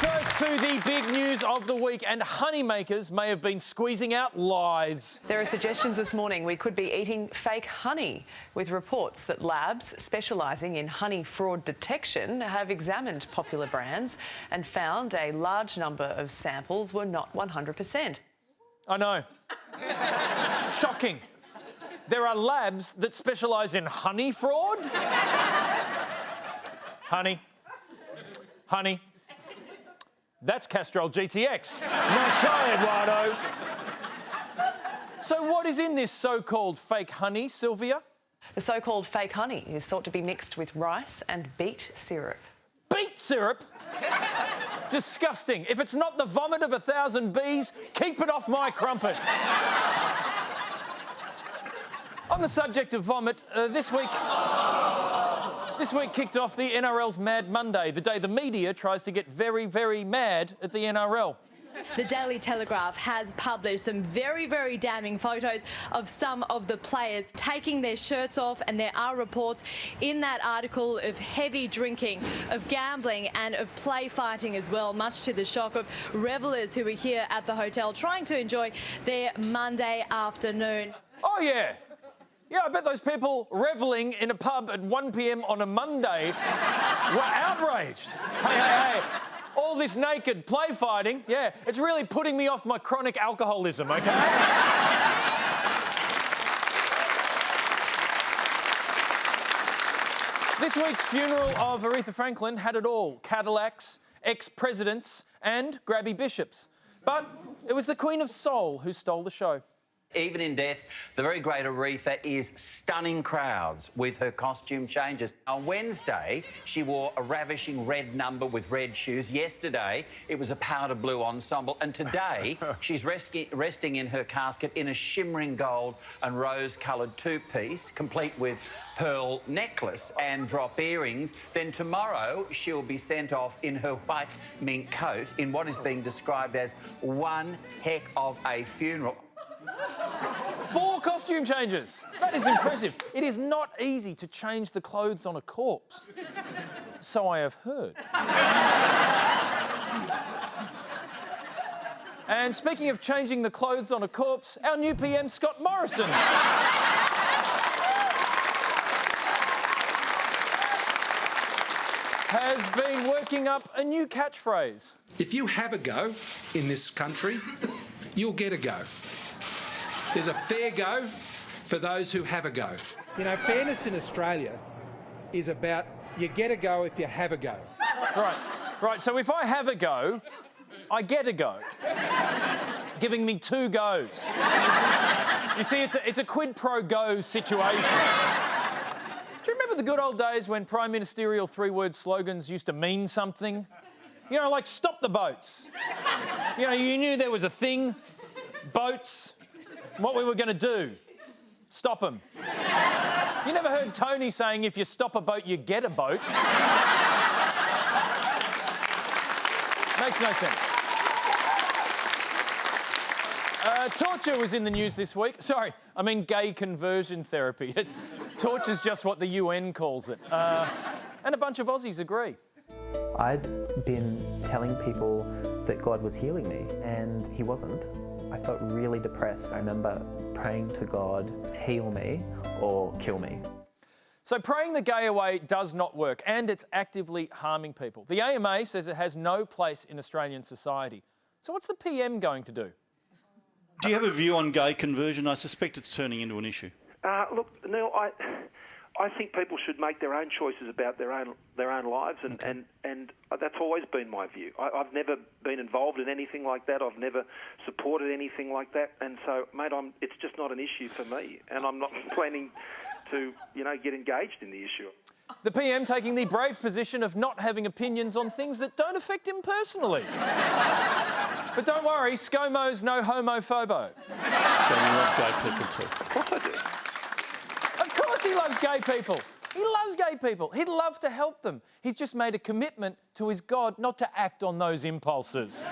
First to the big news of the week, and honeymakers may have been squeezing out lies. There are suggestions this morning we could be eating fake honey, with reports that labs specialising in honey fraud detection have examined popular brands and found a large number of samples were not 100%. I know. Shocking. There are labs that specialise in honey fraud? Honey. That's Castrol GTX. Nice try, Eduardo. So what is in this so-called fake honey, Sylvia? The so-called fake honey is thought to be mixed with rice and beet syrup. Beet syrup? Disgusting. If it's not the vomit of 1,000 bees, keep it off my crumpets. On the subject of vomit, this week kicked off the NRL's Mad Monday, the day the media tries to get very, very mad at the NRL. The Daily Telegraph has published some very, very damning photos of some of the players taking their shirts off, and there are reports in that article of heavy drinking, of gambling and of play fighting as well, much to the shock of revellers who were here at the hotel trying to enjoy their Monday afternoon. Oh, yeah. Yeah, I bet those people revelling in a pub at 1 p.m. on a Monday were outraged. Hey. All this naked play fighting, yeah, it's really putting me off my chronic alcoholism, OK? This week's funeral of Aretha Franklin had it all: Cadillacs, ex-presidents and grabby bishops. But it was the Queen of Soul who stole the show. Even in death, the very great Aretha is stunning crowds with her costume changes. On Wednesday, she wore a ravishing red number with red shoes. Yesterday, it was a powder blue ensemble. And today, she's resting in her casket in a shimmering gold and rose-coloured two-piece, complete with pearl necklace and drop earrings. Then tomorrow, she'll be sent off in her white mink coat in what is being described as one heck of a funeral. 4 costume changes. That is impressive. It is not easy to change the clothes on a corpse. So I have heard. And speaking of changing the clothes on a corpse, our new PM, Scott Morrison. Has been working up a new catchphrase. If you have a go in this country, you'll get a go. There's a fair go for those who have a go. You know, fairness in Australia is about you get a go if you have a go. Right. So if I have a go, I get a go. Giving me 2 goes. You see, it's a quid pro go situation. Do you remember the good old days when prime ministerial 3-word slogans used to mean something? You know, like stop the boats. You know, you knew there was a thing, boats. What we were going to do, stop them. You never heard Tony saying, if you stop a boat, you get a boat. Makes no sense. Torture was in the news this week. Sorry, I mean gay conversion therapy. Torture's just what the UN calls it. And a bunch of Aussies agree. I'd been telling people that God was healing me, and he wasn't. I felt really depressed. I remember praying to God, heal me or kill me. So praying the gay away does not work, and it's actively harming people. The AMA says it has no place in Australian society. So what's the PM going to do? Do you have a view on gay conversion? I suspect it's turning into an issue. Look, Neil, I think people should make their own choices about their own lives, and that's always been my view. I've never been involved in anything like that. I've never supported anything like that, and so, mate, it's just not an issue for me, and I'm not planning to, get engaged in the issue. The PM taking the brave position of not having opinions on things that don't affect him personally. But don't worry, ScoMo's no homophobo. So you love gay people too? Of course I do. Of course he loves gay people. He loves gay people. He'd love to help them. He's just made a commitment to his God not to act on those impulses.